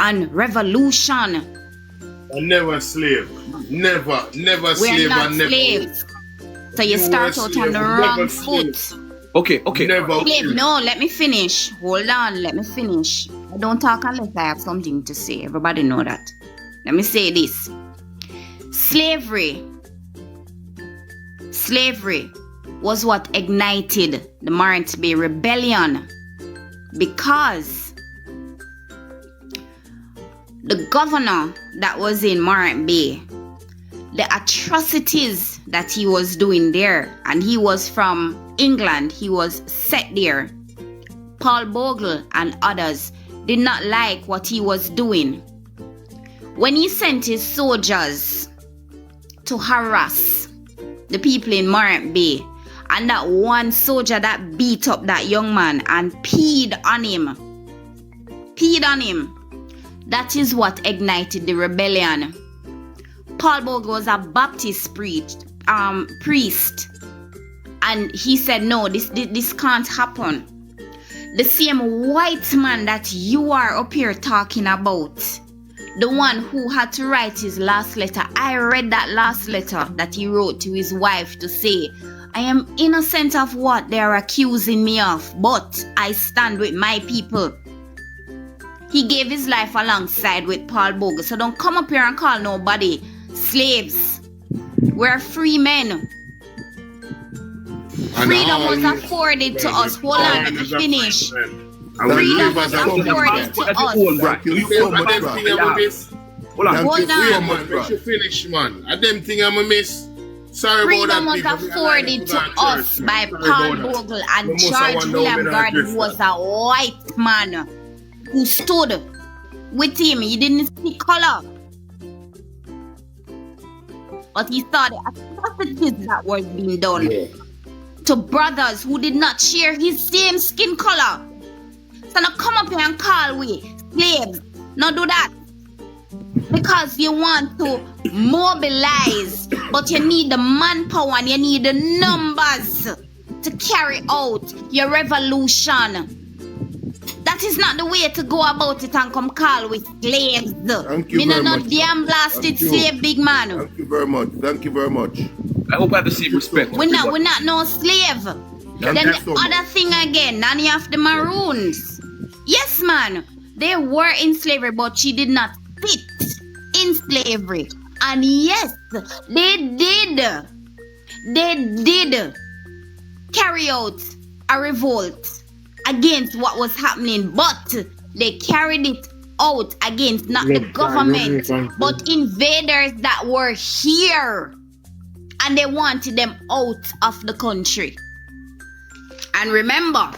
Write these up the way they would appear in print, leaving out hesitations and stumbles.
and revolution. And never slave. Never We're slave not and never. slaves. So you start out on the wrong foot. Okay. Never. Slave, no, let me finish. Hold on, let me finish. I don't talk unless I have something to say. Everybody know that. Let me say this. Slavery was what ignited the Morant Bay Rebellion, because the governor that was in Morant Bay, the atrocities that he was doing there, and he was from England, he was set there. Paul Bogle and others did not like what he was doing. When he sent his soldiers to harass the people in Morant Bay, and that one soldier that beat up that young man and peed on him, that is what ignited the rebellion. Paul Bogle was a Baptist priest, and he said, no, this can't happen. The same white man that you are up here talking about, the one who had to write his last letter, I read that last letter that he wrote to his wife to say, I am innocent of what they are accusing me of, but I stand with my people. He gave his life alongside with Paul Bogle. So don't come up here and call nobody slaves. We're free men. Freedom was afforded to us. Hold on, let me finish. Freedom was afforded to us. Hold on. Let you finish, man. I them thing I'm a miss. Sorry Freedom about that. was afforded to us by Paul Bogle and George William Gordon, who was a white man who stood with him. He didn't see color, but he saw the atrocities that were being done to brothers who did not share his same skin color. So now come up here and call we slaves. Now do that. Because you want to mobilize, but you need the manpower and you need the numbers to carry out your revolution. That is not the way to go about it and come call with slaves. Thank you very much. Damn blasted slave, big man. Thank you very much. Thank you very much. I hope I have the same respect. We're not no slave. Then the other thing again, Nanny of the Maroons. Yes, man, they were in slavery, but she did not fit in slavery. And yes, they did carry out a revolt against what was happening, but they carried it out against not the government, but invaders that were here, and they wanted them out of the country. And remember,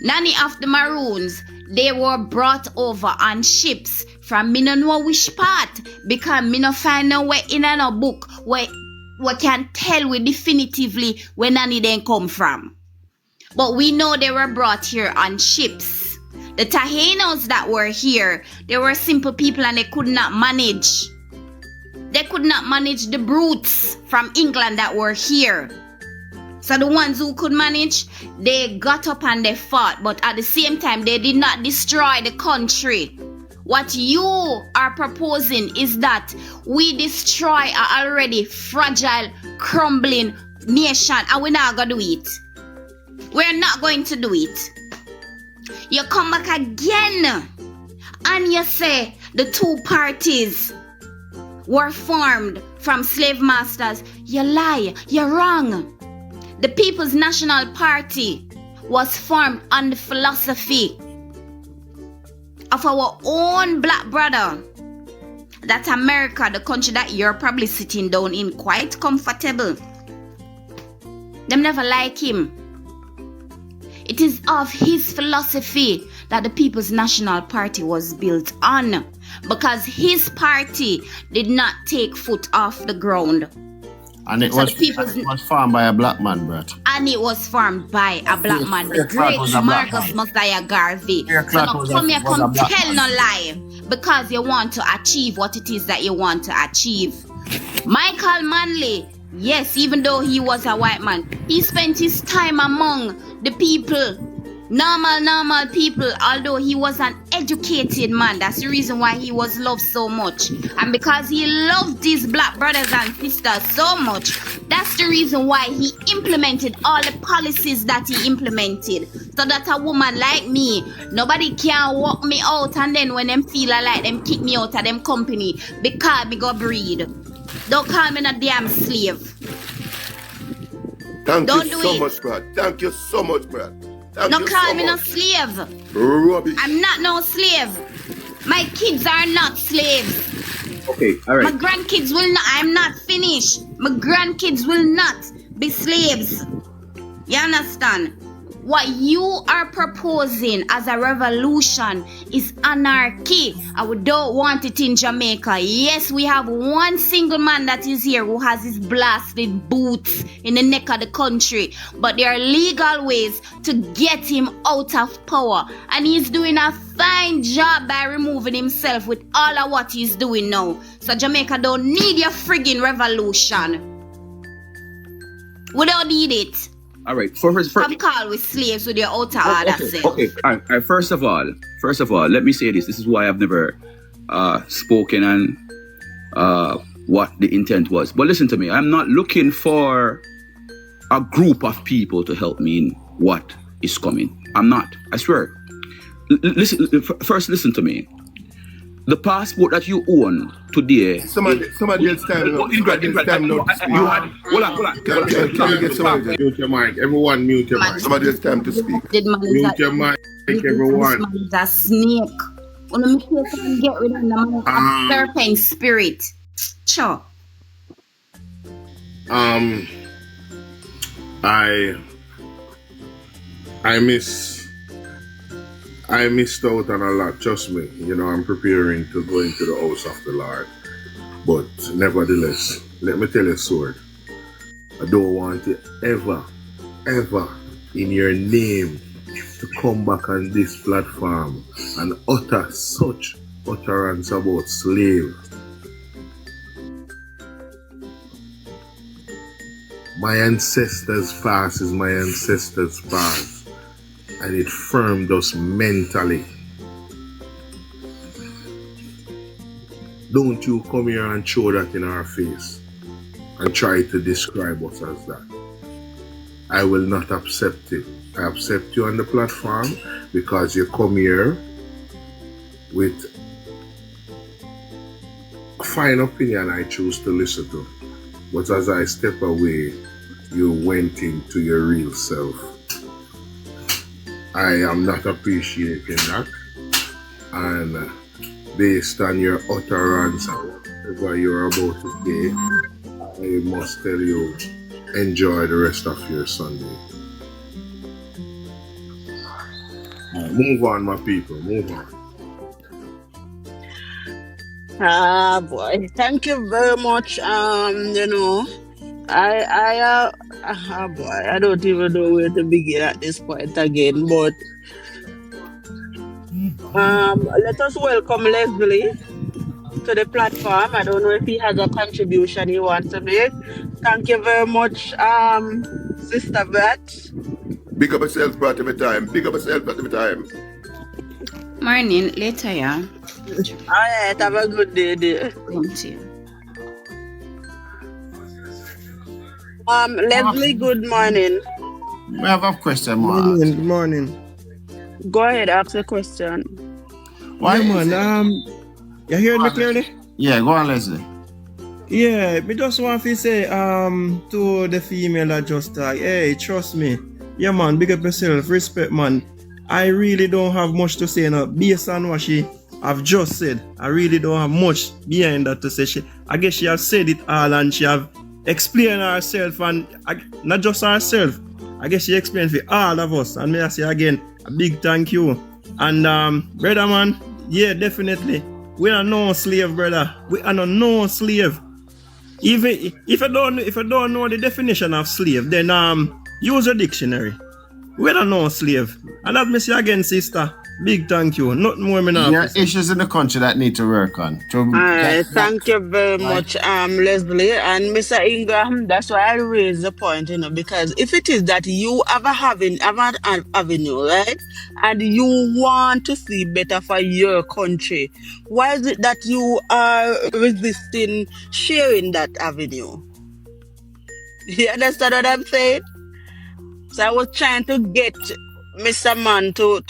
Nanny of the Maroons, they were brought over on ships from me no know which part, because me no find nowhere in a book where we can tell we definitively where Nanny then come from. But we know they were brought here on ships. The Taínos that were here, they were simple people and they could not manage. They could not manage the brutes from England that were here. So the ones who could manage, they got up and they fought. But at the same time, they did not destroy the country. What you are proposing is that we destroy an already fragile, crumbling nation, and we're not going to do it. We're not going to do it. You come back again and you say the two parties were formed from slave masters. You lie. You're wrong. The People's National Party was formed on the philosophy of our own black brother. That America, the country that you're probably sitting down in quite comfortable. Them never like him. It is of his philosophy that the People's National Party was built on, because his party did not take foot off the ground. And it was formed by a black man, Brett. And it was formed by a black man, the great Marcus Mosiah Garvey. So now come here, come tell no lie, because you want to achieve what it is that you want to achieve. Michael Manley, yes, even though he was a white man, he spent his time among the people normal people, although he was an educated man. That's the reason why he was loved so much. And because he loved his black brothers and sisters so much, that's the reason why he implemented all the policies that he implemented. So that a woman like me, nobody can walk me out and then when them feel like them kick me out of them company because me go breed. Don't call me no damn slave. Thank Don't you do so it. much, Brad. Thank you so much, Brad. Thank No you call so me no much. slave. Rubbish. I'm not no slave. My kids are not slaves. Okay, all My right. grandkids will not. I'm not finished. My grandkids will not be slaves. You understand? What you are proposing as a revolution is anarchy. And we don't want it in Jamaica. Yes, we have one single man that is here who has his blasted boots in the neck of the country. But there are legal ways to get him out of power. And he's doing a fine job by removing himself with all of what he's doing now. So Jamaica don't need your friggin' revolution. We don't need it. All right. First, Come call with slaves with your outer order self. okay. All right. First of all, let me say this. This is why I've never spoken on what the intent was. But listen to me. I'm not looking for a group of people to help me in what is coming. I'm not. I swear. Listen to me. The passport that you own today. Somebody else time now. Somebody else time now to speak. Hold on. Can we get somebody? Mute your mic. Everyone mute your mic. Somebody else time to speak. Dead man is Mute your mic, everyone. This man is a snake. When the mistake can get rid of the man is a serpent spirit. Sure. I missed out on a lot, trust me. You know, I'm preparing to go into the house of the Lord. But nevertheless, let me tell you, Sword, I don't want you ever in your name to come back on this platform and utter such utterance about slave. My ancestors' past is my ancestors' past. And it firmed us mentally. Don't you come here and show that in our face and try to describe us as that. I will not accept it. I accept you on the platform because you come here with a fine opinion I choose to listen to. But as I step away, you went into your real self. I am not appreciating that, and based on your utterance and whatever you're about to say, I must tell you, enjoy the rest of your Sunday. Move on, my people, move on. Ah boy, thank you very much. I don't even know where to begin at this point again, but let us welcome Leslie to the platform. I don't know if he has a contribution he wants to make. Thank you very much, Sister Beth. Big up yourself, Brad, every time. Big up yourself every time. Morning, later, yeah. Alright, have a good day, dear. Thank you. Leslie, good morning. We have a question, man. Good morning. Go ahead, ask the question. Why Yeah, is man. it? You hear me clearly? Yeah, go on, Leslie. Yeah, me just want to say to the female that just talk, hey, trust me. Yeah, man, big up yourself, respect, man. I really don't have much to say now, based on what she have just said. I really don't have much behind that to say. I guess she has said it all and she have explained herself, and not just herself. I guess she explained for all of us. And may I say again, a big thank you. And brother, man, yeah, definitely. We are no slave, brother. We are no slave. Even if you don't know the definition of slave, then use a dictionary. We are no slave. And that me say again, sister, Big thank you. Nothing more me now. There are issues in the country that need to work on. Thank you very much, Leslie and Mr. Ingram. That's why I raise the point, because if it is that you have an avenue, right, and you want to see better for your country, why is it that you are resisting sharing that avenue? You understand what I'm saying? So I was trying to get Mr. Man to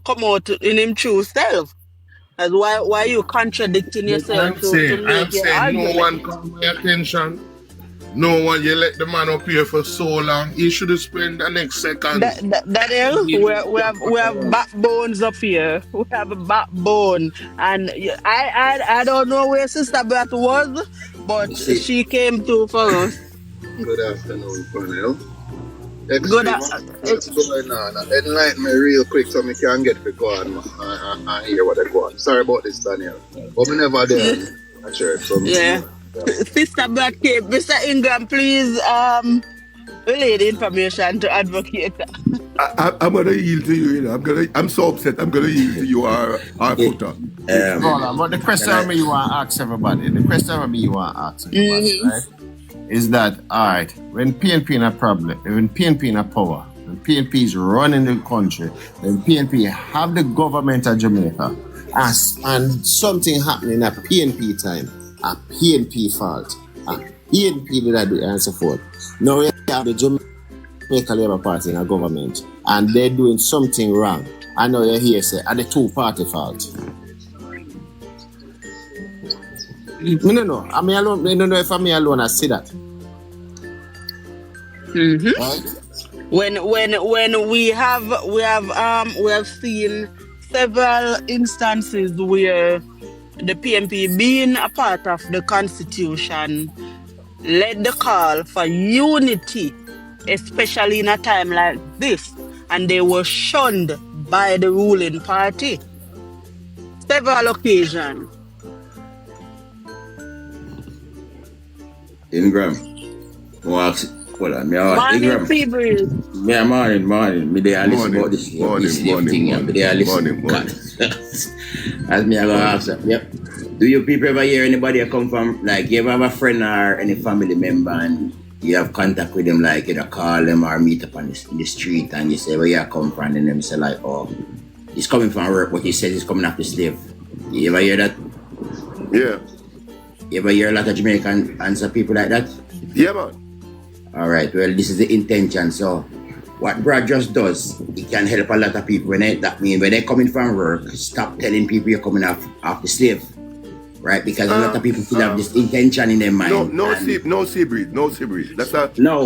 come out in him true self. That's why you contradicting yourself to I'm make your saying no argument. one call my attention. No one, you let the man up here for so long. He should have spent the next second. That is, we have backbones up here. We have a backbone, and I don't know where Sister Brat was, but See, she came through for us. good afternoon, Panel. Good. Extreme, what's going on? Enlighten me real quick so I can get to go and hear what they go on. Sorry about this, Daniel. But me never there in the church. So Yeah. Sister Brat came. Mr. Ingram, please relay the information to advocate. I'm gonna yield to you. You know, I'm so upset. I'm gonna yield to you, our footer. Hold on, but the question you want to ask everybody, right, is that, all right, when PNP in a problem, when PNP in a power, when PNP is running the country, when PNP have the government of Jamaica, and something happening at PNP time, a PNP fault, a PNP did I do and so forth. Now we have the Jamaica Labour Party in a government, and they're doing something wrong. I know you're here, say, are the two-party fault. No. I mean, alone. I don't know if I'm alone. I see that. Mm-hmm. Right? When we have seen several instances where the PNP, being a part of the Constitution, led the call for unity, especially in a time like this, and they were shunned by the ruling party. Several occasions. Ingram. Morning, Ingram. Feebreeze. Yeah, morning. Me there listen about this thing. Me there listen. Morning. As me I go ask them, yep. Do you people ever hear anybody come from, like, you ever have a friend or any family member and you have contact with them, like, you call them or meet up in the street and you say, where you come from? And them say, like, oh, he's coming from work, but he says he's coming after slave. You ever hear that? Yeah. You ever hear a lot of Jamaican answer people like that? Yeah, man. All right, well, this is the intention. So, what Brad just does, it can help a lot of people. That means when they're coming from work, stop telling people you're coming off the slave. Right? Because a lot of people still have this intention in their mind. No sea breeze. That's a no.